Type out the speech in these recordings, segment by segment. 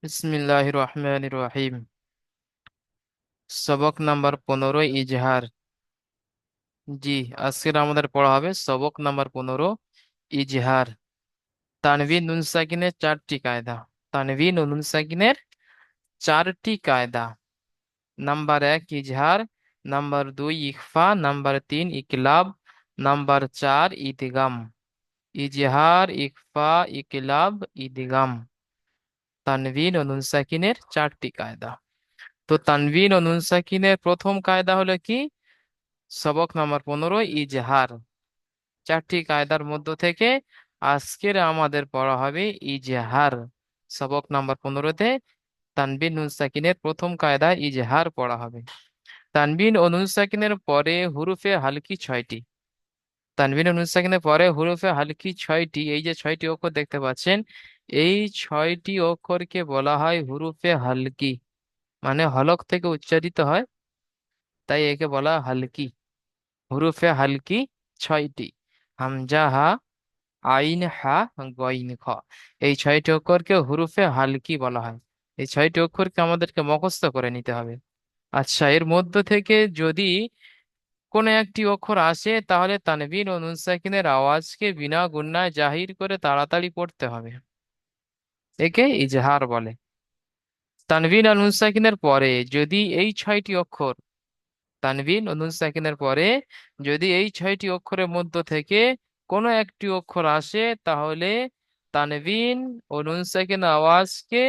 বিসমিল্লাহির রহমানির রহিম। সবক নাম্বার 15, ইজহার। জি, আজকের আমাদের পড়া হবে সবক নাম্বার 15, ইজহার। তানভিন নুন সাকিনের চারটি কায়দা। তানভিন ও নুন সাকিনের চারটি কায়দা। নাম্বার 1 ইজহার, নাম্বার 2 ইখফা, নাম্বার 3 ইকলাব, নাম্বার 4 ইদগাম। ইজহার, ইখফা, ইকলাব, ইদগাম। তানভিন ও নুন সাকিনের চারটি কায়দা। তো তানভিন ও নুন সাকিনের প্রথম কায়দা হলো কি? সবক নাম্বার 15, ইজহার। চারটি কায়দার মধ্য থেকে আজকের আমাদের পড়া হবে ইজহার। সবক নাম্বার 15-তে তানবিন নুন সাকিনের প্রথম কায়দা ইজহার পড়া হবে। তানবিন ও নুন সাকিনের পরে হুরুফে হালকি 6টি। তানবিন ও নুন সাকিনের পরে হুরুফে হালকি 6টি। এই যে 6টি অক্ষর দেখতে পাচ্ছেন, এই 6টি অক্ষরকে বলা হয় হুরুফে হালকি, মানে হলক থেকে উচ্চারিত হয়, তাই একে বলা হয় হালকি। হুরুফে হালকি 6টি: হামজা, হা, আইন, হা, গইন, খ। এই 6টি অক্ষরকে হুরুফে হালকি বলা হয়। এই 6টি অক্ষরকে আমাদেরকে মুখস্থ করে নিতে হবে। আচ্ছা, এর মধ্য থেকে যদি কোনো একটি অক্ষর আসে, তাহলে তানবিন ও নুন সাকিনের আওয়াজকে বিনা গুণায় জাহির করে তাড়াতাড়ি পড়তে হবে। একে ইজহার বলে। তানবিন আর নুন সাকিনের পরে যদি এই 6টি অক্ষর, তানবিন ও নুন সাকিনের পরে যদি এই 6টি অক্ষরের মধ্য থেকে কোনো একটি অক্ষর আসে, তাহলে তানবিন ও নুন সাকিন আওয়াজকে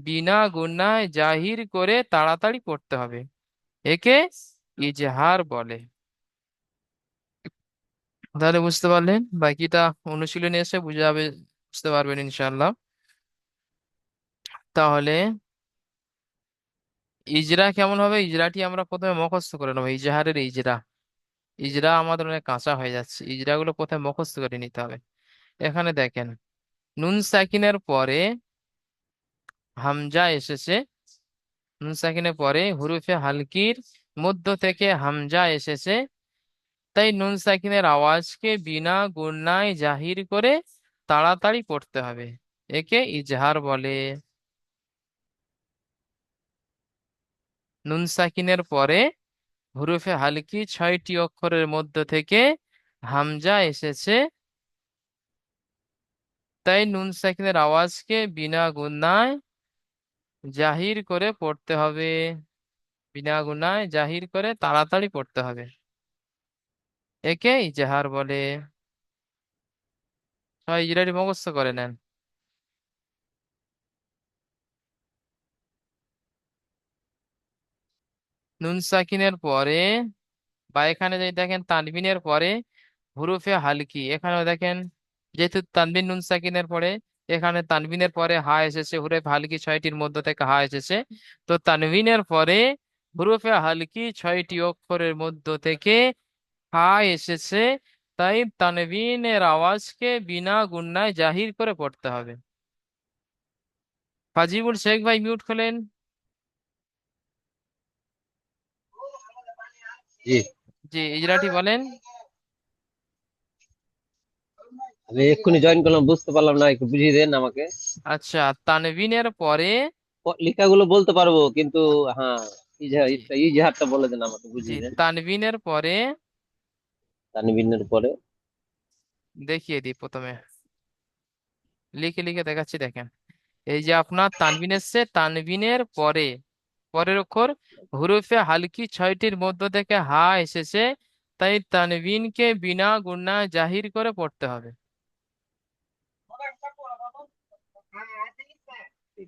বিনা গুণায় জাহির করে তাড়াতাড়ি পড়তে হবে। একে ইজহার বলে। তাহলে বুঝতে পারলেন, বাকিটা অনুশীলনে এসে বুঝে যাবে, বুঝতে পারবেন ইনশাল্লাহ। তাহলে ইজরা কেমন হবে? ইজরাটি আমরা প্রথমে মুখস্থ করে নেবো। ইজহারের ইজরা, ইজরা আমাদের অনেক কাঁচা হয়ে যাচ্ছে, ইজরা গুলো প্রথমে মুখস্থ করে নিতে হবে। এখানে দেখেন, নুন সাকিনের পরে হামজা এসেছে। নুন সাকিনের পরে হুরুফে হালকির মধ্য থেকে হামজা এসেছে, তাই নুন সাকিনের আওয়াজকে বিনা গুণায় জাহির করে তাড়াতাড়ি পড়তে হবে। একে ইজহার বলে। নুন সাকিনের পরে হুরুফে হালকি 6টি অক্ষরের মধ্য থেকে হামজা এসেছে, তাই নুন সাকিনের আওয়াজকে বিনা গুণায় জাহির করে পড়তে হবে। বিনা গুনায় জাহির করে তাড়াতাড়ি পড়তে হবে। একে ইজহার বলে। সবাই ইজরাটি মুখস্থ করে নেন। নুন সাকিনের পরে বা এখানে যদি দেখেন তানবিনের পরে হুরুফে হালকি, এখানেও দেখেন, যেহেতু তানবিন নুন সাকিনের পরে, এখানে তানবিনের পরে হা এসেছে, হুরুফে হালকি 6টির মধ্যে থেকে হা এসেছে। তো তানবিনের পরে হুরুফে হালকি 6টি অক্ষরের মধ্য থেকে হা এসেছে, তাই তানবিনের আওয়াজকে বিনা গুণায় জাহির করে পড়তে হবে। ফাজিবুল শেখ ভাই, মিউট খোলেন। জি, জি, ইজরাটি বলেন। আমি এক্ষুনি জয়েন করলাম, বুঝতে পারলাম না, একটু বুঝিয়ে দেন আমাকে। আচ্ছা, তানবিনের পরে, লেখাগুলো বলতে পারবো কিন্তু, হ্যাঁ, জি ইজাহারটা বলে দেন, আমাকে জি, বুঝিয়ে দেন। তানবিনের পরে তানবিনের পরে দেখিয়ে দিই প্রথমে, লিখে লিখে দেখাচ্ছি, দেখেন। এই যে আপনার তানবিন এসছে, তানবিনের পরে পরের অক্ষর হুরুফে হালকি 6টির মধ্য থেকে হা এসেছে, তাই তানবিনকে বিনা গুণায় জাহির করে পড়তে হবে।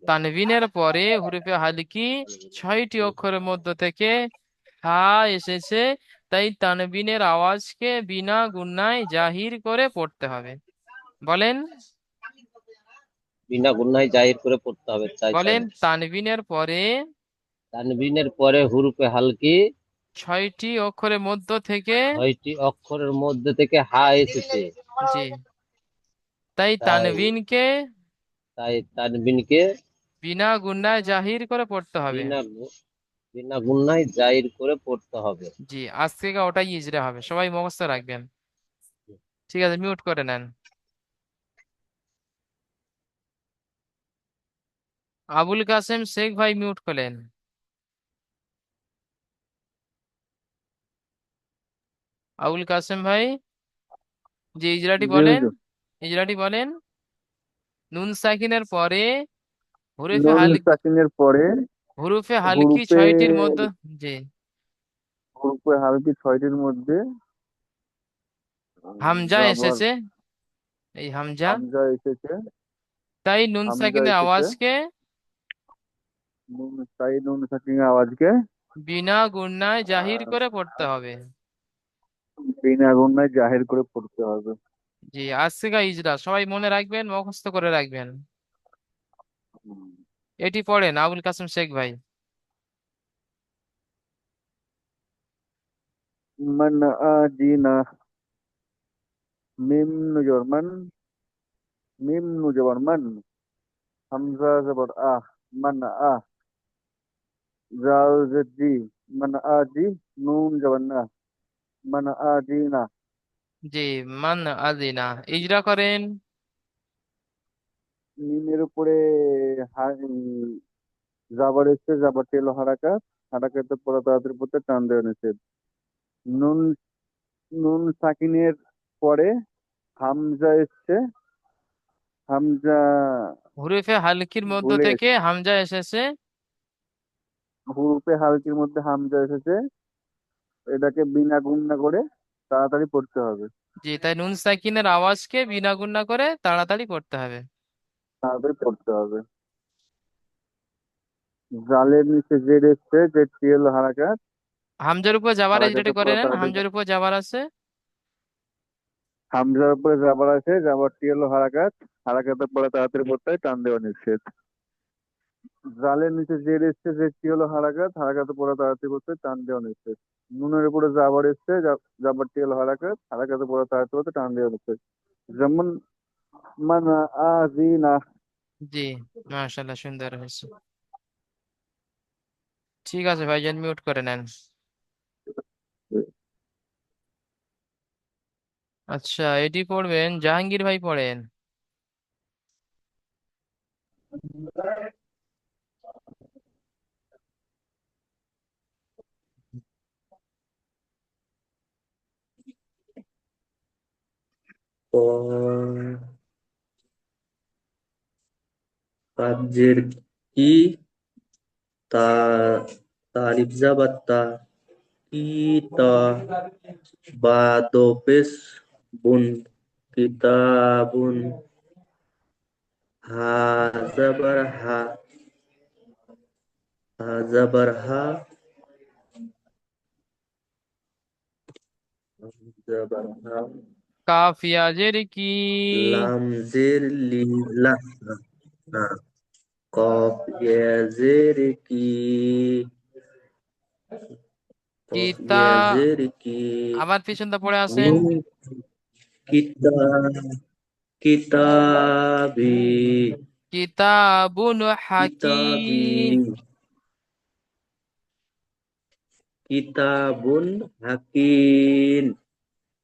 তানবিনের পরে হুরুফে হালকি 6টি অক্ষরের মধ্য থেকে হা এসেছে, তাই তানবিনের আওয়াজকে বিনা গুণায় জাহির করে পড়তে হবে। বলেন। বিনা গুণায় জাহির করে পড়তে হবে, তাই তাই বলেন, না? তানবিনের পরে তানবিনের পরে হুরুফে হালকি 6টি অক্ষরের মধ্য থেকে, 6টি অক্ষরের মধ্যে থেকে হা এসেছে, জি, তাই তাই তানবিনকে তাই তানবিনকে বিনা গুণায় জাহির করে পড়তে হবে। বিনা বিনা গুণায় জাহির করে পড়তে হবে। জি, আজ থেকে ওটাই ইজরা হবে, সবাই মুখস্থ রাখবেন। ঠিক আছে, মিউট করে নেন। আবুল কাসেম শেখ ভাই মিউট করলেন। আবুল কাসেম ভাই, যে ইজরাটি জি বলেন, হুজুর। ইজরাটি বলেন। নুন সাকিনের পরে হরফে নুন হাল সাকিনের পরে হরফে হালকি হুরুপে ছয়টির মধ্যে। জি। হুরুপে হালকি ছয়টির মধ্যে হামজা জাবর এসেছে, এই হামজা। হামজা এসেছে। তাই নুন হামজা সাকিনের এসেছে। আওয়াজকে নুন সাকিনের আওয়াজকে বিনা গুণনায় জাহির আহ, করে পড়তে হবে। বিনা গুণায় জাহির করে পড়তে হবে। জি, আজ থেকে ইজরা সবাই মনে রাখবেন, মুখস্থ করে রাখবেন। এটি পড়েন আবুল কাসেম শেখ ভাই। মান আজিনা মিম নুজর মান মিম নুজর মান হামজা জবর আহ মান আহ জাল জি মান আজি নুন জবর না মান আজিনা। জি, মান আদিনা, ইজরা করেন। মিমের উপরে জাবার এসছে, জাবার টেল হারাকাত, হারাকাতে পড়া তাড়াতাড়ি পড়তে টান দেওয়া নিষেধ। নুন নুন সাকিনের পরে হামজা এসছে, হামজা হরফে হালকির মধ্য ভুলে থেকে এসছে। হামজা এসেছে। হুরুফে হালকির মধ্যে হামজা এসেছে, এটাকে বিনা গুণনা করে তাড়াতাড়ি পড়তে হবে। জি, তাই নুন সাকিনের আওয়াজকে বিনা গুণনা করে তাড়াতাড়ি পড়তে হবে। তাড়াতাড়ি পড়তে হবে। জালের নিচে জেড এসছে, জেড টিএল হারাকাত, হামজার উপর যাবার ইজরাটি হারাকাতে করে পড়া নেন, তাড়াতাড়ি হামজার উপর যাবার আছে। হামজার উপরে জাবার আছে, জাবার টিএল হারাকাত, হারাকাতে পড়া তাড়াতাড়ি পড়তে হয়, টান দেওয়া নিষেধ। জালের নিচে জেড এসছে, জেড কি হলো হারাকাত, হারাকাতে পড়া তাড়াতাড়ি করতে টান দেওয়া নিষেধ। নুনের উপরে জাবার এসছে, জাবারটি হলো হারাকাত, হারাকাতে পড়া তাড়াতাড়ি করতে টান দেওয়া নিষেধ। যেমন মানা আজিনা। জি, মাশাআল্লাহ, সুন্দর হয়েছে। ঠিক আছে ভাইজান, মিউট করে নেন। আচ্ছা, এটি পড়বেন জাহাঙ্গীর ভাই, পড়েন। কাজের কি তা তারিফ জাবাত্তা কি তা বা দোপেশ বুন কিতাবুন হা জাবার হা হা জাবার হা জাবার হা কাফিয়াজের কি। লাম জের লি লা না কফ জের কি কফ কিতা, জের কি আবার পিছনটা পড়ে আসেন। মিন কিতা কিতাবি কিতাবুন কিতাবি হাকিম। কিতাবুন হাকিম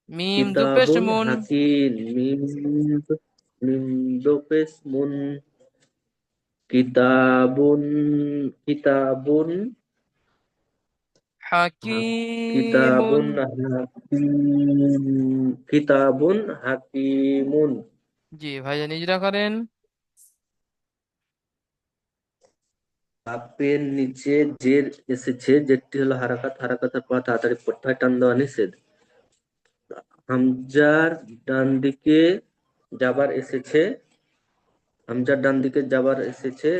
মিম দুপেশ কিতাবুন মুন। হাকিম মিম মিম দোপেশ মুন কিতাবুন কিতাবুন হাকিমুন। কিতাবুন হাকিম কিতাবুন হাকিমুন। জি ভাইজান, ইজরা করেন। বাপের নিচে জের এসেছে, জেরটি হলো হারাকাত, হারাকাতের পর তাড়াতাড়ি পড়তে হয়, টান দেওয়া নিষেধ। হামজার ডান দিকে যাবার এসেছে, হামজার ডান দিকে যাবার এসেছে,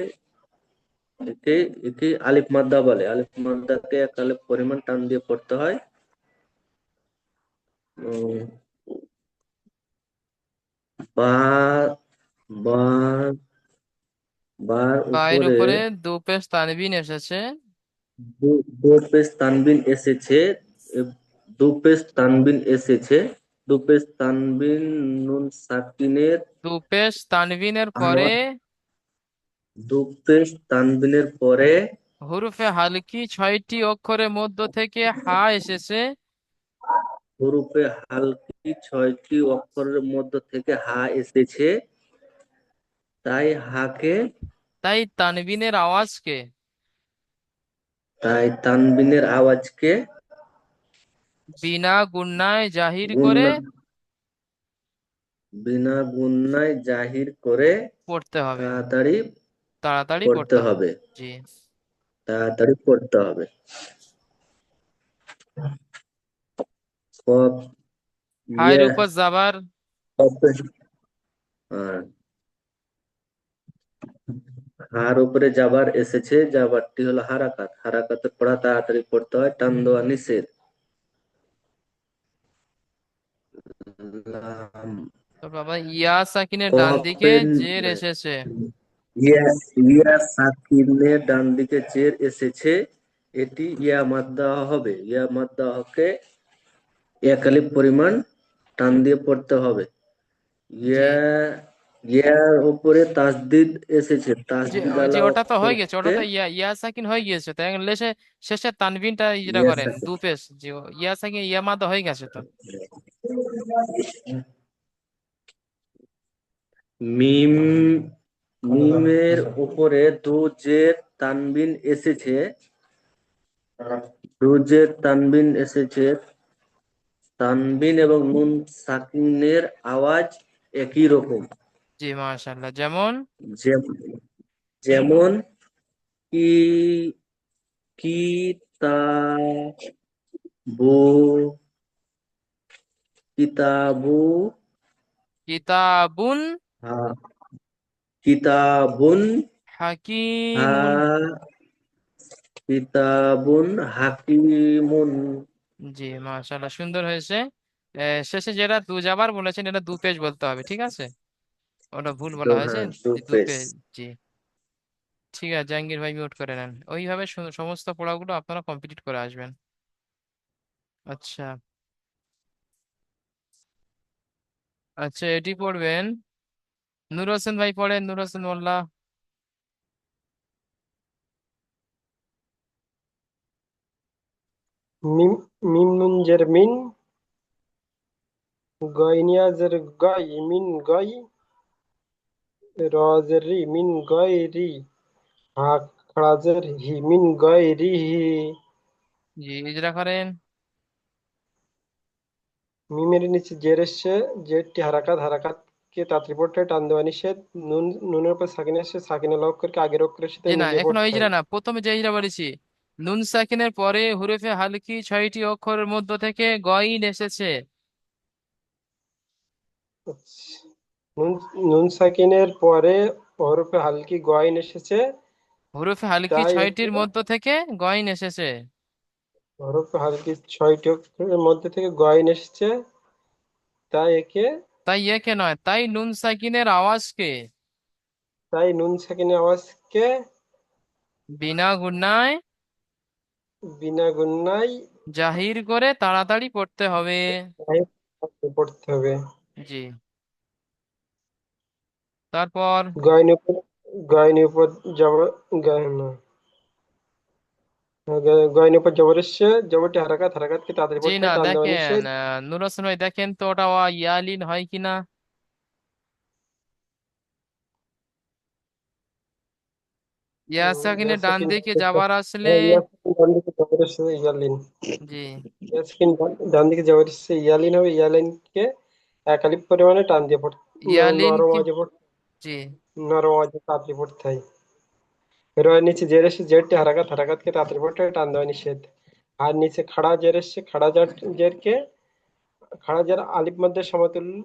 একে একে আলিফ মাদ্দা বলে। আলিফ মাদ্দাকে এক আলিফ পরিমাণ টান দিয়ে পড়তে হয়। উম, বা বা বার বাইর উপরে উপরে দুপেশ তানবিন এসেছে। দো পেশ তানবিন এসেছে, এ, দো পেশ তানবিন এসেছে, দো পেশ তানবিন নুন সাকিনের দুপেশ তানবিনের পরে আওয়াজ, দো পেশ তানবিনের পরে হরফে হালকি ছয়টি অক্ষরের মধ্য থেকে হা এসেছে। হরফে হালকি ছয়টি অক্ষরের মধ্য থেকে হা এসেছে, তাই হাকে তাই তানবিনের আওয়াজকে তাই তানবিনের আওয়াজকে বিনা গুণায় জাহির করে গুণনা বিনা গুণনায় জাহির করে পড়তে হবে। তাড়াতাড়ি তাড়াতাড়ি পড়তে পড়তে হবে। হবে। জি। তাড়াতাড়ি পড়তে হবে। কফ হায়ের ইয়ে উপর যাবার। কফ- আর হার উপরে যাবার এসেছে, যাবারটি হলো হারাকাত, হারাকাতের পড়া তাড়াতাড়ি পড়তে হয়, টান দেওয়া নিষেধ। লাম তো বাবা ইয়া সাকিনের ডান দিকে কফের জের এসেছে। ইয়া ইয়া সাকিনের ডান দিকে জের এসেছে, এটি ইয়া মাদ্দা হবে। ইয়া মাদ্দা হকে এক আলিফ পরিমাণ টান দিয়ে পড়তে হবে। জি। ইয়া ইয়ার উপরে তাসদিদ এসেছে, যে তাসদিদ যে আলা ওটা তো হয়ে গেছে, ওটা অক্ষরকে তো ইয়া ইয়া সাকিন হয়ে গিয়েছে, তাই লেসে শেষে তানবিনটা ইটা ইয়া করেন সাকিন। দু পেশ, যে ইয়া সাকিন ইয়া মাদা হয়ে গেছে তো। মিম মিমের উপরে দু জের তানবিন এসেছে, দু জের তানবিন এসেছে। তানবিন এবং নুন সাকিনের আওয়াজ একই রকম। জি মাশাআল্লাহ। যেমন যে- যেমন কি, কিতাবু, কিতাবু, কিতাবুন হ্যাঁ, কিতাবুন, হাকিমুন। হা, কিতাবুন হাকিমুন। জি মাশাআল্লাহ, সুন্দর হয়েছে। শেষে যেটা দু যাবার বলেছেন এটা দু পেশ বলতে হবে, ঠিক আছে? ওটা ভুল তো বলা হয়েছে। হ্যাঁ, দু জি, দু পেশ। পেশ। জি। ঠিক আছে, জাহাঙ্গীর ভাই মিউট করে নেন। ওইভাবে সমস্ত পড়াগুলো আপনারা কমপ্লিট করে আসবেন। আচ্ছা। আচ্ছা, এটি পড়বেন। নূর হোসেন ভাই পড়েন, নূর হোসেন মোল্লা। মিম মিম নুন জের মিন, গয়নিয়া জের গয় মিন গয়, র জের রি মিন গয় রি, হা খাড়া জের হি মিন গয় রি হি। জি, ইজরা করেন। মিমের নিচে জের এসছে, জেরটি হারাকাত, হারাকাতকে তাড়াতাড়ি পড়তে হয়, টান দেওয়া নিষেধ। নুন নুনের উপর সাকিন এসছে, সাকিনের অক্ষরকে আগের অক্ষরের সাথে জি না, মিলিয়ে এখনো পড়তে ইজরা হয়। না, প্রথমে যে ইজরা বলেছি। নুন সাকিনের পরে হুরুফে হালকি 6টি অক্ষরের মধ্য থেকে গইন এসেছে। আচ্ছা। নুন নুন সাকিনের পরে হরফে হালকি গয়ন এসেছে, হুরুফে হালকি তাই একে 6টির মধ্য থেকে গইন এসেছে। হরফে হালকি 6টি অক্ষরের মধ্যে থেকে গয়ন এসেছে, তাই একে তাই একে নয়, তাই নুন সাকিনের আওয়াজকে তাই নুন সাকিনের আওয়াজকে বিনা গুণায় বিনা গুণায় জাহির করে তাড়াতাড়ি পড়তে হবে। পড়তে হবে। জি। তারপর গয়নের উপর গয়নের উপর জবর না, গয়নের উপর জবর এসছে, জবরটি হারাকাত, হারাকাতকে তাড়াতাড়ি জি পড়তে না, হয়, টান দেওয়া দেখেন নিষেধ। নূর হোসেন ভাই দেখেন তো ওটা ইয়ালিন হয় কিনা। ইয়া সাকিনের ডান ইয়াসিন দিকে যাবার আসলে। ইয়াসিন ডান দিকে জবর এসছে ইয়ালিন, জি। ইয়াসিন ডান দিকে জবর এসছে ইয়ালিন হবে, ইয়ালিনকে এক আলিফ পরিমাণে টান দিয়ে পড়তে, ইয়ালিন নরম কি? আওয়াজে পড়তে, জি। নরম আওয়াজে তাড়াতাড়ি পড়তে হয়। রয়ের নিচে জের এসে, জেরটি হারাকাত, হারাকাতকে তাড়াতাড়ি পড়তে হয়, টান দেওয়া নিষেধ। আর নিচে খাড়া জের এসছে, খাড়া জেরকে, খাড়া জের আলিফ মধ্যে সমতুল্য,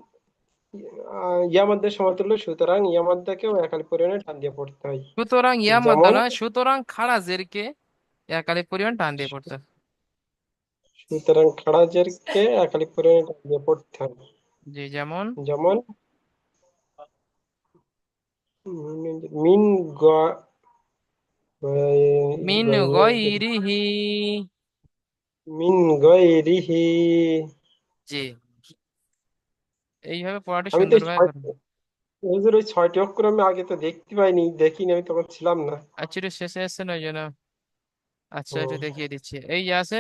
ইয়া মধ্যে সমতুল্য, সুতরাং ইয়া মধ্যকেও এক আলিফ পরিমাণে টান দিয়ে পড়তে হয়। সুতরাং ইয়া মাদ্দা যেমন নয়, সুতরাং খাড়া জেরকে এক আলিফ পরিমাণ টান দিয়ে পড়তে। সুতরাং খাড়া জেরকে এক আলিফ পরিমাণে টান দিয়ে পড়তে হয়। জি, যেমন যেমন মিন গ মিন গয়রিহি। মিন গয়রিহি। জি, এইভাবে পড়াটি আমি তো সুন্দরভাবে করুন। হুজুর ওই 6টি অক্ষর আমি আগে তো দেখতে পাইনি, দেখিনি, আমি তখন ছিলাম না। আচ্ছা, একটু শেষে এসছেন ওই জন্য। আচ্ছা, একটু হুম। দেখিয়ে দিচ্ছি। এই যে আছে,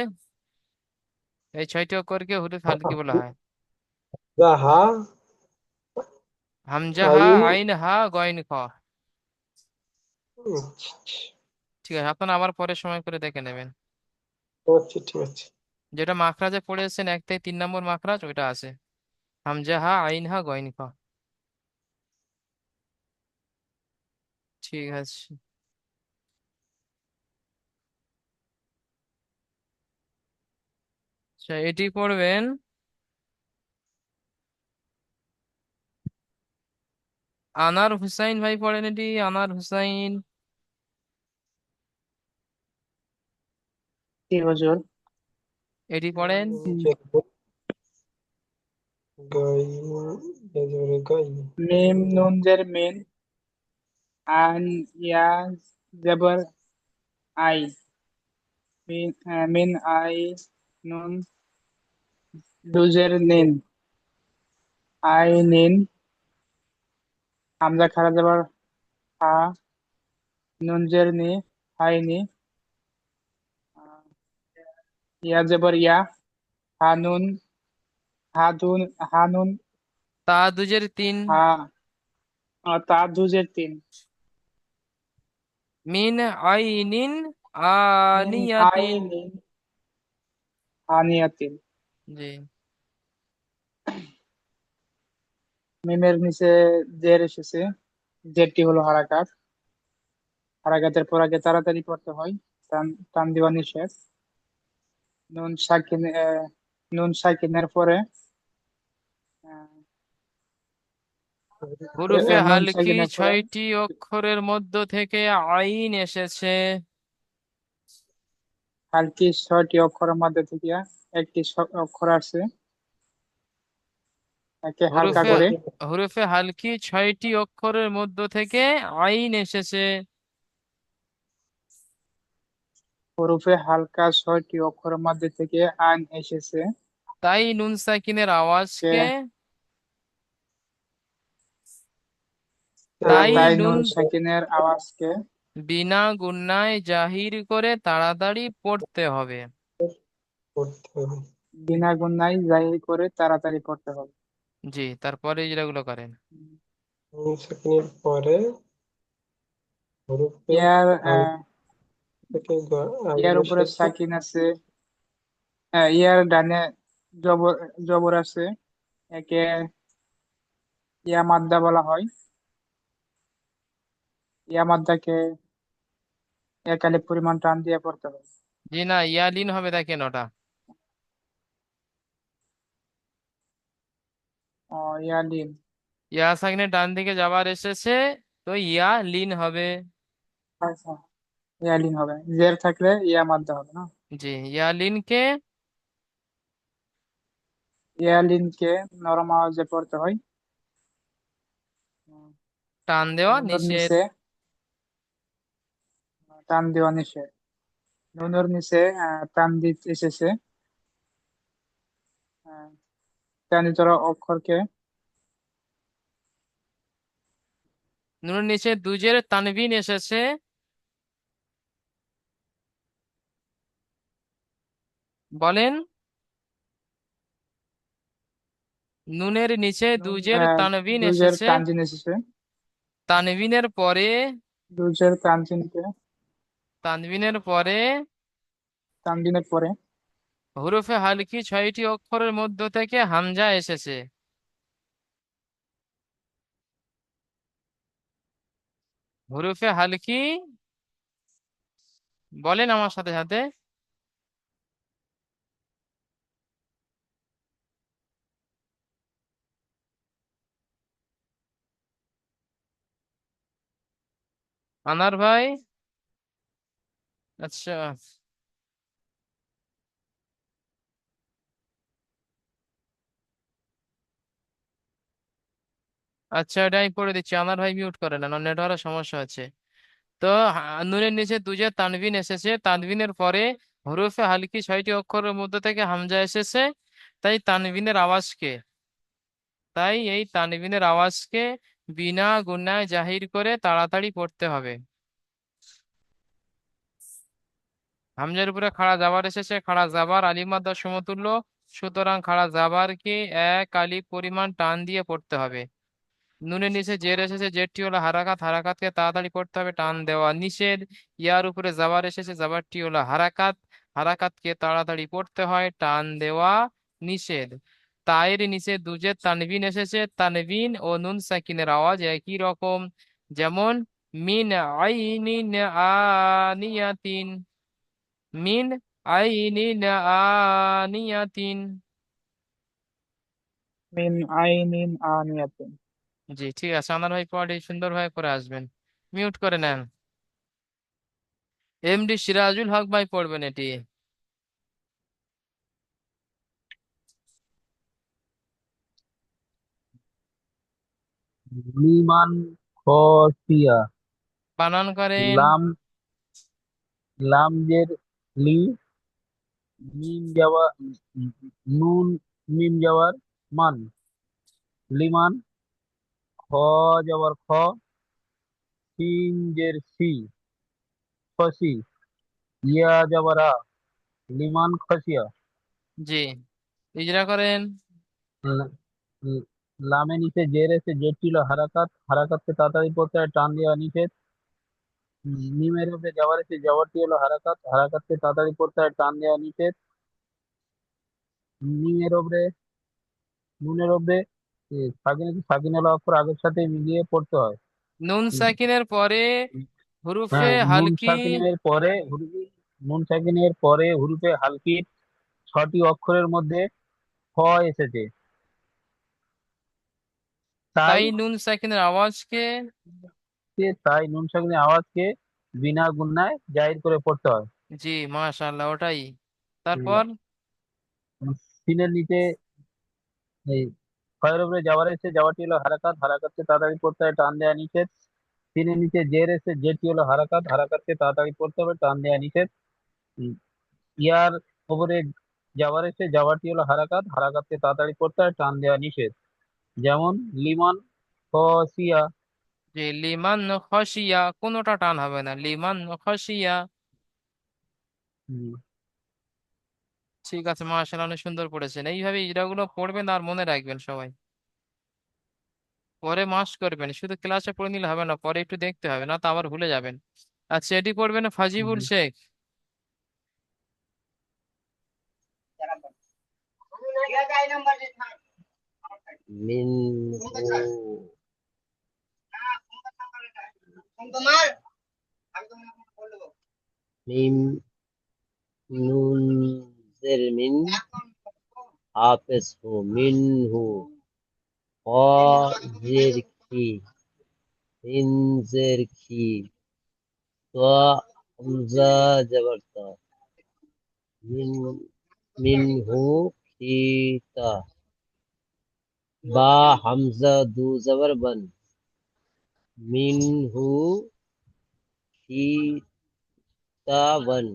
এই 6টি অক্ষরকে হুরুফ হালকি বলা হয়। হা, হামজা হা, আইন, আইন হা, গইন খ। আচ্ছা ঠিক আছে, আপনারা আবার পরে সময় করে দেখে নেবেন। আচ্ছা, ঠিক আছে। যেটা মাখরাজে পড়েছেন 1 থেকে 3 নম্বর মাখরাজ ওইটা আছে, হামজা হা আইন হা গইন ফা। ঠিক আছে। আচ্ছা, এটি পড়বেন আনার হুসাইন ভাই, পড়েন এটি আনার হুসাইন। জি হুজুর। এটি পড়েন। গাই, এজরে গাই। মিম নুন জের মিন, আন ইয়া জবর আই, মিন আই, নুন দুজের নিন, আই নিন, হামজা খারা জবর হা, নুন জের নি, হাই নি, ইয়া জবর ইয়া, হা নুন, হা দুন, হা নুন, তা দুজের তিন। হা, তা দুজের তিন, মিন আইনিন মিন আই আনিয়াতিন। নিন, আনিয়া তিন। জি। মিমের নিচে জের এসেছে, জেরটি হলো হারাকাত। হারাকাতের পর আগে তাড়াতাড়ি পড়তে হয়, টান টান দেওয়া নিষেধ। নুন সাকিন, নুন সাকিনের পরে হুরুফে নুন হালকি সাকিনের পরে 6টি অক্ষরের মধ্য থেকে আইন এসেছে। হালকি 6টি অক্ষরের মধ্যে থেকে একটি অক্ষর আছে, একে হালকা হুরুফে করে। হুরুফে হালকি 6টি অক্ষরের মধ্য থেকে আইন এসেছে। হরফে হালকা 6টি অক্ষরের মধ্যে থেকে আইন এসেছে, তাই নুন সাকিনের কে আওয়াজকে তাই তাই নুন নুন সাকিনের আওয়াজকে বিনা গুণায় জাহির করে তাড়াতাড়ি পড়তে হবে। করতে হবে। বিনা গুণায় জাহির করে তাড়াতাড়ি পড়তে হবে। জি, তারপরে যেগুলো করেন। নুন সাকিনের পরে হরফে ইয়ার হাল থেকে আইন ইয়ার উপরে এসেছে। সাকিন আছে, ইয়ার ডানে জবর জবর আছে, একে ইয়া মাদ্দা বলা হয়। ইয়া মাদ্দাকে এক আলিফ পরিমাণ টান দিয়ে পড়তে হবে। জি না, ইয়ালিন হবে, দেখেন ওটা। ইয়া লিন। ইয়া সাকিনের ডান দিকে যাবার এসেছে, তো ইয়া লিন হবে। আচ্ছা, ইয়া লিন হবে, জের থাকলে ইয়া মাদ্দা হবে না। জি, ইয়ালিনকে ইয়া লিনকে নরম আওয়াজে পড়তে হয়। উম, টান দেওয়া নুনের নিষেধ। নিচে টান দেওয়া নিষেধ। নুনের নিচে টান দিতে এসেছে, আহ, টানিতর অক্ষরকে নুনের নিচে দুজের তানবিন এসেছে। বলেন। নুনের নিচে নুন দুজের তানবিন দুজের এসেছে। তানজিন এসেছে। তানবিনের পরে দুজের তানজিনকে তানবিনের পরে তানজিনের পরে হুরুফে হালকি 6টি অক্ষরের মধ্য থেকে হামজা এসেছে। হুরুফে হালকি, বলেন আমার সাথে সাথে। আনার ভাই। আচ্ছা। আচ্ছা, এটা আমি পড়ে দিচ্ছি, আনার ভাই মিউট করে না, নেটওয়ার্কের সমস্যা আছে। তো নুনের নিচে দুজের তানবিন এসেছে, তানবিনের পরে হুরুফে হালকি 6টি অক্ষরের মধ্য থেকে হামজা এসেছে। তাই তানবিনের আওয়াজকে তাই এই তানবিনের আওয়াজকে বিনা গুনায় জাহির করে তাড়াতাড়ি পড়তে হবে। হামজার উপরে খাড়া জাবার এসেছে, খাড়া জাবার আলিফ মাদ্দার সমতুল্য, সুতরাং খাড়া জাবারকে 1 আলিফ পরিমাণ টান দিয়ে পড়তে হবে। নুনের নিচে জের এসেছে, জেরটি হলো হারাকাত, হারাকাতকে তাড়াতাড়ি পড়তে হবে, টান দেওয়া নিষেধ। ইয়ার উপরে জাবার এসেছে, জাবারটি হলো হারাকাত, হারাকাতকে তাড়াতাড়ি পড়তে হয়, টান দেওয়া নিষেধ। তায়ের নিচে দুজের তানবিন এসেছে, তানবিন ও নুন সাকিনের আওয়াজ একই রকম। যেমন মিন আইনিন আনিয়াতিন, মিন আইনিন আনিয়াতিন। মিন আইনিন আনিয়াতিন। জি ঠিক আছে, আনার ভাই পড়ে সুন্দরভাবে করে আসবেন। মিউট করে নেন। এমডি সিরাজুল হক ভাই পড়বেন এটি। লিমান খসিয়া। বানান করেন। লাম লাম জের লি, মিম যাওয়া, নুন মিম যাওয়ার মান, লিমান। খ যাওয়ার খ, সিন জের সি, খসি। ইয়া যাওয়ার আ, লিমান খসিয়া। জি ইজরা করেন। ল- ল- লামে নিচে জের এসে, জের ছিল হারাকাত, হারাকাতকে তাড়াতাড়ি পড়তে হয়, টান দেওয়া নিষেধ। মিমের উপরে যাওয়ার এসে, যাওয়ারটি হলো হারাকাত, হারাকাতকে তাড়াতাড়ি পড়তে হয়, টান দেওয়া নিষেধ। মিমের উপরে, নুনের উপরে সাকিন অক্ষর আগের সাথে মিলিয়ে পড়তে হয়। নুন সাকিনের পরে হুরুফে হ্যাঁ, হালকি। নুন সাকিনের পরে হুরুফে হালকির 6টি অক্ষরের মধ্যে খ এসেছে। তাই তাই নুন সাকিনের আওয়াজকে। তাই নুন সাকিনের আওয়াজকে বিনা গুণায় জাহির করে পড়তে হয়। জি মাশাআল্লাহ, ওটাই। উম, তারপর সিনের নিচে এই খয়ের উপরে যাওয়ার এসে, যাওয়াটি হলো হারাকাত, হারাকাতকে তাড়াতাড়ি পড়তে হয়, টান দেওয়া নিষেধ। সিনের নিচে জের এসে, জেরটি হলো হারাকাত, হারাকাতকে তাড়াতাড়ি পড়তে হবে, টান দেওয়া নিষেধ। উম, ইয়ার উপরে যাওয়ার এসে, যাওয়ারটি হলো হারাকাত, হারাকাতকে তাড়াতাড়ি পড়তে হয়, টান দেওয়া নিষেধ। যেমন লিমান খসিয়া। যে লিমান খসিয়া, কোনোটা টান হবে না, লিমান খসিয়া। হুম, ঠিক আছে মাশাআল্লাহ, অনেক সুন্দর পড়েছেন। এইভাবে ইজরাগুলো পড়বেন আর মনে রাখবেন সবাই, পরে মাস করবেন। শুধু ক্লাসে পড়ে নিলে হবে না, পরে একটু দেখতে হবে, না তো আবার ভুলে যাবেন। আচ্ছা এটি পড়বেন ফাজিবুল হুম। শেখ। মিনহু, মিম, নুন জের মিন, হাফেজ হু, মিনহু। খ জের খি, হিন জের খি, ত হামজা জবর ত, মিন, মিনহু খিতা। বা হামজা দু জবর বন, মিনহু খিতাবন।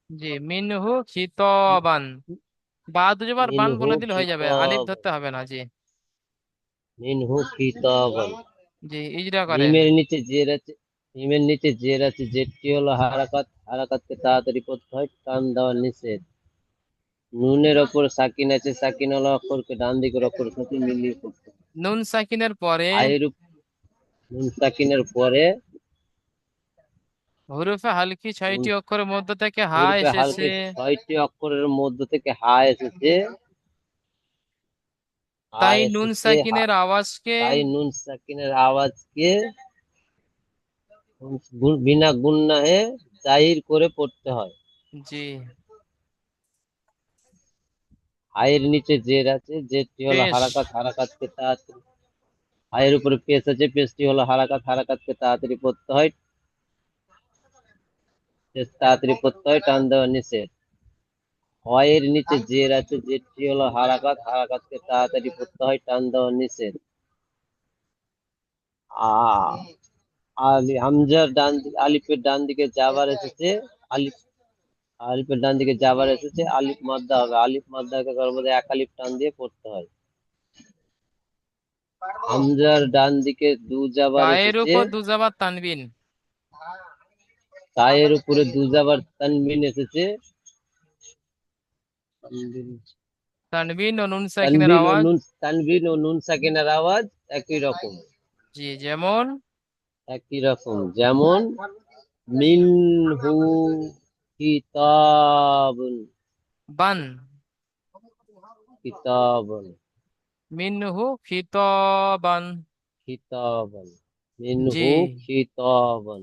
জি মিনহু খিতাবান। বা দুবার বান মিনহু বলে দিলে হয়ে যাবে, আলিফ খিতাবন, ধরতে হবে না। জি মিনহু খিতাবন। জি ইজরা করেন। মিমের নিচে জের আছে, মিমের নিচে জের আছে, জেরটি হলো হারাকাত, হারাকাতকে তাড়াতাড়ি করতে হয়, টান দেওয়া নিষেধ। নুনের ওপর সাকিন আছে, সাকিন হলো অক্ষরকে ডান দিকের অক্ষরের সাথে মিলিয়ে পড়তে হয়। নুন সাকিনের পরে আয়ের নুন সাকিনের পরে হুরুফে হালকি নুন 6টি অক্ষরের মধ্য থেকে হা হরফে এসেছে। হালকে 6টি অক্ষরের মধ্য থেকে হা এসেছে, হা তাই নুন এসেছে সাকিনের আওয়াজকে। তাই নুন সাকিনের আওয়াজকে বিনা গুণনাহে জাহির করে পড়তে হয়। জি আয়ের নিচে জের আছে, জেরটি হলো পেশ। হারাকাত, হারাকাতকে তাড়াতাড়ি, আয়ের উপরে পেশ আছে, পেশটি হলো হারাকাত, হারাকাতকে তাড়াতাড়ি পড়তে হয়, পেশ তাড়াতাড়ি পড়তে হয়, টান দেওয়া নিষেধ। হয়ের নিচে জের আছে, জেরটি হলো হারাকাত, হারাকাতকে তাড়াতাড়ি পড়তে হয়, টান দেওয়া নিষেধ। আ হামজার আলিফের ডান দিকে যাবার এসেছে, আলিফ, আলিফের ডান দিকে যাবার এসেছে, আলিফ মাদ্দা হবে, আলিফ মাদ্দাকে সর্বদা এক আলিফ টান দিয়ে পড়তে হয়। হামজার ডান দিকে দু যাবার পায়ের এসেছে, উপর দুজাবার তানবিন। তায়ের উপরে দু যাবার তানবিন এসেছে, তানবিন ও নুন সাকিনের আওয়াজ। তানবিন ও নুন সাকিনের আওয়াজ একই রকম। জি, যেমন একই রকম, যেমন মিনহু কিতাবুন। বান, কিতাবুন। মিনহু খিতাবান। কিতাবুন। জি, মিনহু কিতাবুন।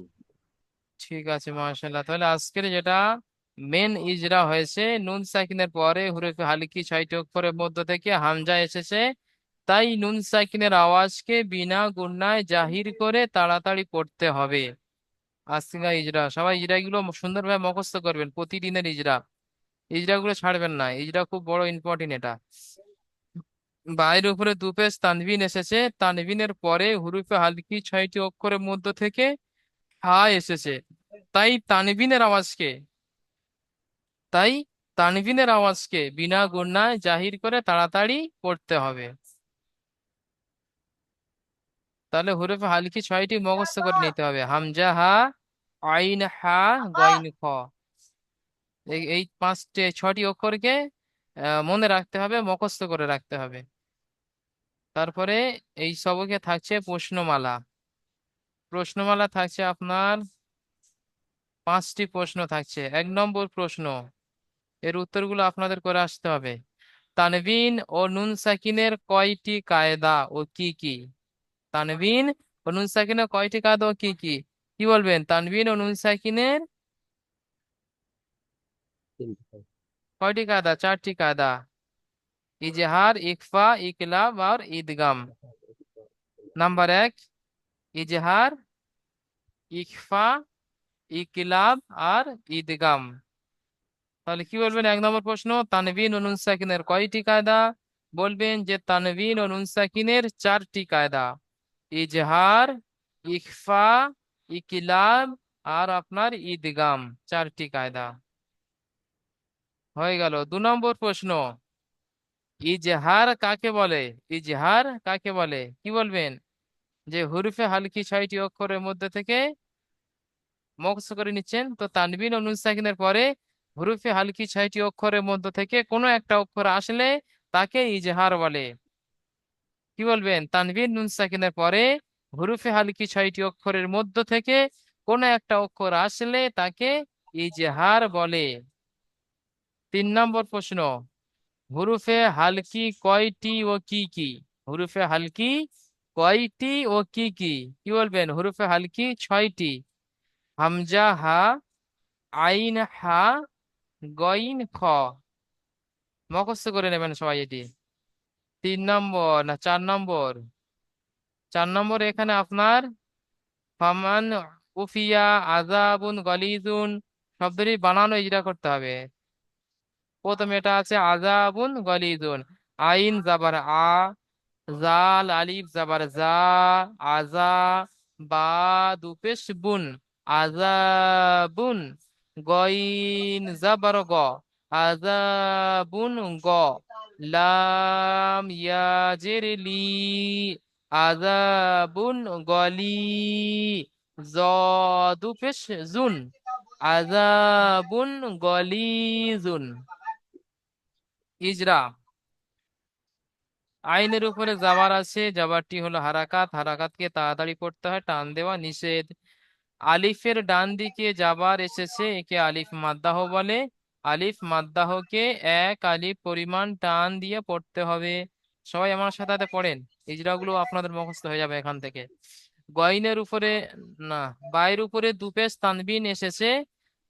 ঠিক আছে, মাশাআল্লাহ। তাহলে আজকের যেটা মেন ইজরা হয়েছে, নুন সাকিনের পরে হুরুফে হালকি 6টি অক্ষরের মধ্য থেকে হামজা এসেছে, তাই নুন সাকিনের আওয়াজকে বিনা গুণায় জাহির করে তাড়াতাড়ি পড়তে হবে। আজকে ইজরা, সবাই ইজরা গুলো সুন্দরভাবে মুখস্থ করবেন, প্রতিদিনের ইজরা। ইজরা গুলো ছাড়বেন না, ইজরা খুব বড় ইম্পর্টেন্ট এটা। বায়ের উপরে দুপেশ তানবিন এসেছে, তানবিনের পরে হুরুফে হালকি 6টি অক্ষরের মধ্য থেকে হা এসেছে, তাই তানবিনের আওয়াজকে তাই তানবিনের আওয়াজকে বিনা গুণায় জাহির করে তাড়াতাড়ি পড়তে হবে। তাহলে হুরুফে হালকি 6টি মুখস্থ করে নিতে হবে: হামজা হা, আইন হা, গইন খ। এই 6টি অক্ষরকে মনে রাখতে হবে, মুখস্থ করে রাখতে হবে। তারপরে এই সবকে থাকছে প্রশ্নমালা। প্রশ্নমালা থাকছে আপনার 5টি প্রশ্ন থাকছে। 1 নম্বর প্রশ্ন, এর উত্তরগুলো আপনাদের করে আসতে হবে। তানবিন ও নুন সাকিনের কয়টি কায়দা ও কি কি? তানবিন ও নুন সাকিনের কয়টি কায়দা ও কি কি? কি বলবেন? তানবিন ও নুন সাকিনের কয়টি কায়দা? 4টি কায়দা: ইজহার, ইকফা, ইকলাব আর ইদগাম। নাম্বার 1, ইজহার, ইকফা, ইকলাব আর ইদগাম। তাহলে কি বলবেন? 1 নম্বর প্রশ্ন, তানবিন ও নুন সাকিনের কয়টি কায়দা? বলবেন যে তানবিন ও নুন সাকিনের 4টি কায়দা: ইজহার, ইখফা, ইকলাব আর আপনার ইদগাম। 4টি কায়দা হয়ে গেল। 2 নম্বর প্রশ্ন, ইজহার কাকে বলে? ইজহার কাকে বলে? কি বলবেন? যে হুরুফে হালকি 6টি অক্ষরের মধ্যে থেকে মুখস্থ করে নিচ্ছেন, তো তানবিন ও নুন সাকিনের পরে হুরুফে হালকি 6টি অক্ষরের মধ্য থেকে কোনো একটা অক্ষর আসলে তাকে ইজহার বলে। কি বলবেন? তানবিন নুন সাকিনের পরে হুরুফে হালকি 6টি অক্ষরের মধ্য থেকে কোনো একটা অক্ষর আসলে তাকে ইজহার বলে। 3 নম্বর প্রশ্ন, হুরুফে হালকি কয়টি ও কি কি? হুরুফে হালকি কয়টি ও কি কি? কি বলবেন? হুরুফে হালকি 6টি: হামজা হা, আইন হা, গইন খ। মুখস্থ করে নেবেন সবাই এটি। 3 নম্বর না 4 নম্বর? 4 নম্বর এখানে আপনার ফামান উফিয়া আযাবুন গালিজুন শব্দটি বানানো ইজরা করতে হবে। প্রথমে এটা আছে আযাবুন গালিজুন, আইন জাবার আ, জাল আলিফ জাবার জা, আজা, বা দুপেশ বুন, আযাবুন, গইন জাবার গ, আযাবুন গ, লাম ইয়াজের লি, আযাবুন গলি, দুপেশ জুন, আযাবুন গলিজুন। ইজরা, আইনের উপরে জাবার আছে, জাবারটি হলো হারাকাত, হারাকাতকে তাড়াতাড়ি পড়তে হয়, টান দেওয়া নিষেধ। আলিফের ডান দিকে জাবার এসেছে, একে আলিফ মাদ্দাহ বলে। আলিফ মাদ্দাহকে 1 আলিফ পরিমাণ টান দিয়ে পড়তে হবে। সবাই আমার সাথে সাথে পড়েন, ইজরাগুলো আপনাদের মুখস্থ হয়ে যাবে এখান থেকে। গয়নের উপরে না, বায়ের উপরে দুপেশ তানবিন এসেছে,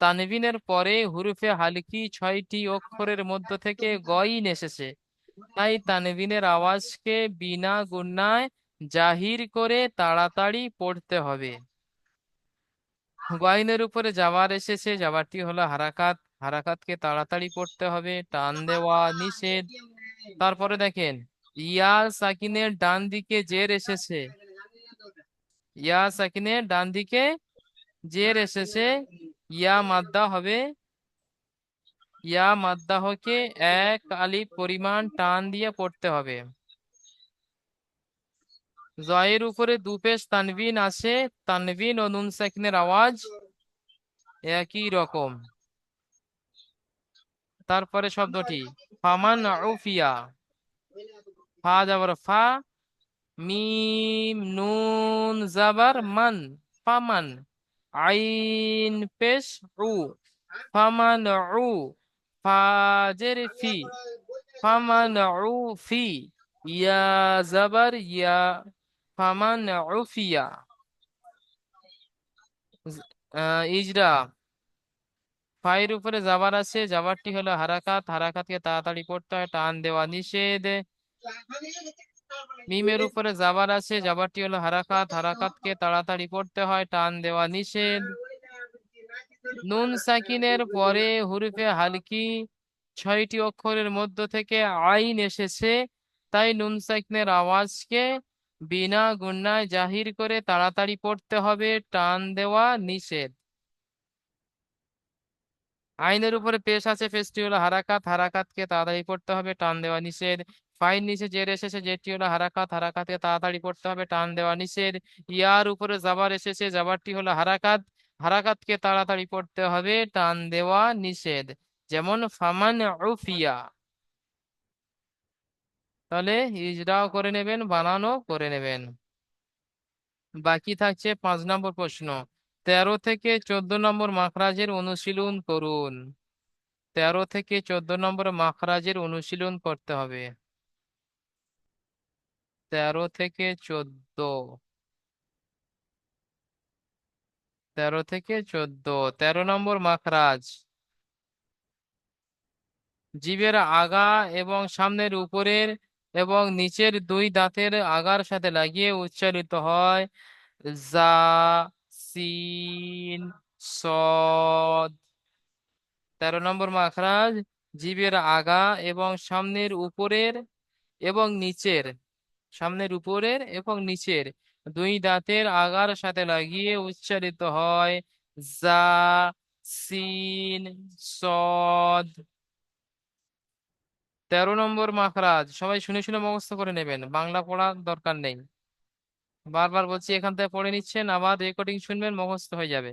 তানবিনের পরে হুরুফে হালকি 6টি অক্ষরের মধ্য থেকে গইন এসেছে, তাই তানবিনের আওয়াজকে বিনা গুণায় জাহির করে তাড়াতাড়ি পড়তে হবে। গয়নের উপরে জাবার এসেছে, জাবারটি হলো হারাকাত, হারাকাতকে তাড়াতাড়ি পড়তে হবে, টান দেওয়া নিষেধ। তারপরে দেখেন, ইয়া সাকিনের ডান দিকে জের এসেছে, ইয়া সাকিনের ডান দিকে জের এসেছে, ইয়া মাদ্দা হবে, ইয়া মাদ্দাহকে 1 আলিফ পরিমাণ টান দিয়ে পড়তে হবে। জয়ের উপরে দুপেশ তানবিন আছে, তানবিন ও নুন সাকিনের আওয়াজ একই রকম। তারপরে শব্দটি ফামান উফিয়া, ফা যাবার ফা, মিম নুন জাবার মান, ফামান। আইন পেশ উ, ফামান উ। ফাজের ফি, ফামান উ ফি। ইয়া জাবার ইয়া, ফামান উফিয়া। ইজরা, ফাইয়ের উপরে জাবার আছে, জাবারটি হলো হারাকাত, হারাকাতকে তাড়াতাড়ি পড়তে হয়, টান দেওয়া নিষেধ। মিমের উপরে জাবার আছে, জাবারটি হলো হারাকাত, হারাকাতকে তাড়াতাড়ি পড়তে হয়, টান দেওয়া নিষেধ। নুন সাকিনের পরে হুরফে হালকি 6টি অক্ষরের মধ্য থেকে আইন এসেছে, তাই নুন সাকিনের আওয়াজকে বিনা গুণায় জাহির করে তাড়াতাড়ি পড়তে হবে, টান দেওয়া নিষেধ। আইনের উপরে পেশ আছে, পেশটি হলো হারাকাত, হারাকাতকে তাড়াতাড়ি পড়তে হবে, টান দেওয়া নিষেধ। ফাইন নিচে জের এসেছে, যেটি হলো হারাকাত, হারাকাতকে তাড়াতাড়ি পড়তে হবে, টান দেওয়া নিষেধ। ইয়ার উপরে জাবার এসেছে, জাবারটি হলো হারাকাত, হারাকাতকে তাড়াতাড়ি পড়তে হবে, টান দেওয়া নিষেধ। যেমন ফামান উফিয়া। তাহলে ইজরাও করে নেবেন, বানানো করে নেবেন। বাকি থাকছে 5 নম্বর প্রশ্ন। 13 থেকে 14 নম্বর মাখরাজের অনুশীলন করুন। 13 থেকে 14 নম্বর মাখরাজের অনুশীলন করতে হবে। 13 থেকে 14, 13 থেকে 14। 13 নম্বর মাখরাজ, জিভের আগা এবং সামনের উপরের এবং নিচের দুই দাঁতের আগার সাথে লাগিয়ে উচ্চারিত হয়। জা, সিন, সদ। 13 নম্বর মাখরাজ, জিভের আগা এবং সামনের উপরের এবং নিচের, সামনের উপরের এবং নিচের দুই দাঁতের আগার সাথে লাগিয়ে উচ্চারিত হয়। জা, সিন, সদ। 13 নম্বর মাখরাজ সবাই শুনে শুনে মুখস্থ করে নেবেন, বাংলা পড়ার দরকার নেই। বারবার বলছি, এখান থেকে পড়ে নিচ্ছেন, আবার রেকর্ডিং শুনবেন, মুখস্থ হয়ে যাবে।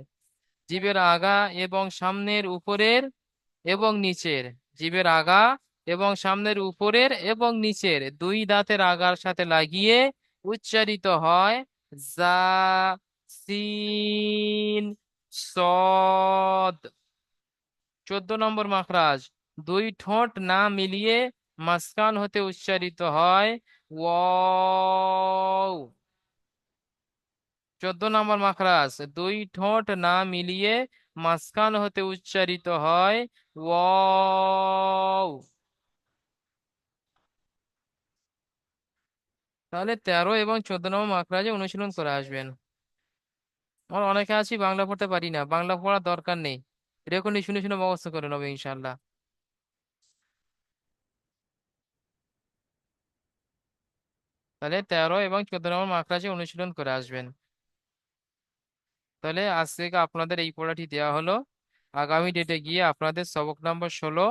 জিভের আগা এবং সামনের উপরের এবং নিচের, জিভের আগা এবং সামনের উপরের এবং নিচের দুই দাঁতের আগার সাথে লাগিয়ে উচ্চারিত হয়। জা, সিন, সদ। 14 নম্বর মাখরাজ, দুই ঠোঁট না মিলিয়ে মাঝখান হতে উচ্চারিত হয়। ওয়াও। 14 নম্বর মাখরাজ, দুই ঠোঁট না মিলিয়ে মাঝখান হতে উচ্চারিত হয়। ওয়াও। তাহলে 13 এবং 14 নম্বর মাখরাজে অনুশীলন করে আসবেন। আমার অনেকে আছি বাংলা পড়তে পারি না, বাংলা পড়ার দরকার নেই, রেকর্ডিং শুনে শুনে মুখস্থ করে নেবে ইনশাল্লাহ। তাহলে 13 এবং 14 নম্বর মাখরাজে অনুশীলন করে আসবেন। তাহলে আজ থেকে আপনাদের এই পড়াটি দেওয়া হলো। আগামী ডেটে গিয়ে আপনাদের সবক নম্বর 16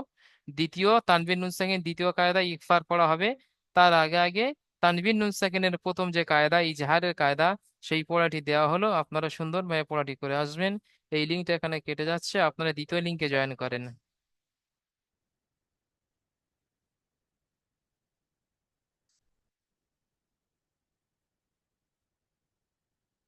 দ্বিতীয় তানভীর নুন সাকিন দ্বিতীয় কায়দা ইকফার পড়া হবে। তার আগে আগে তানভীর নুন সাকিনের প্রথম যে কায়দা ইজহারের কায়দা, সেই পড়াটি দেওয়া হলো। আপনারা সুন্দরভাবে পড়াটি করে আসবেন। এই লিঙ্কটা এখানে কেটে যাচ্ছে, আপনারা দ্বিতীয় লিঙ্কে জয়েন করেন।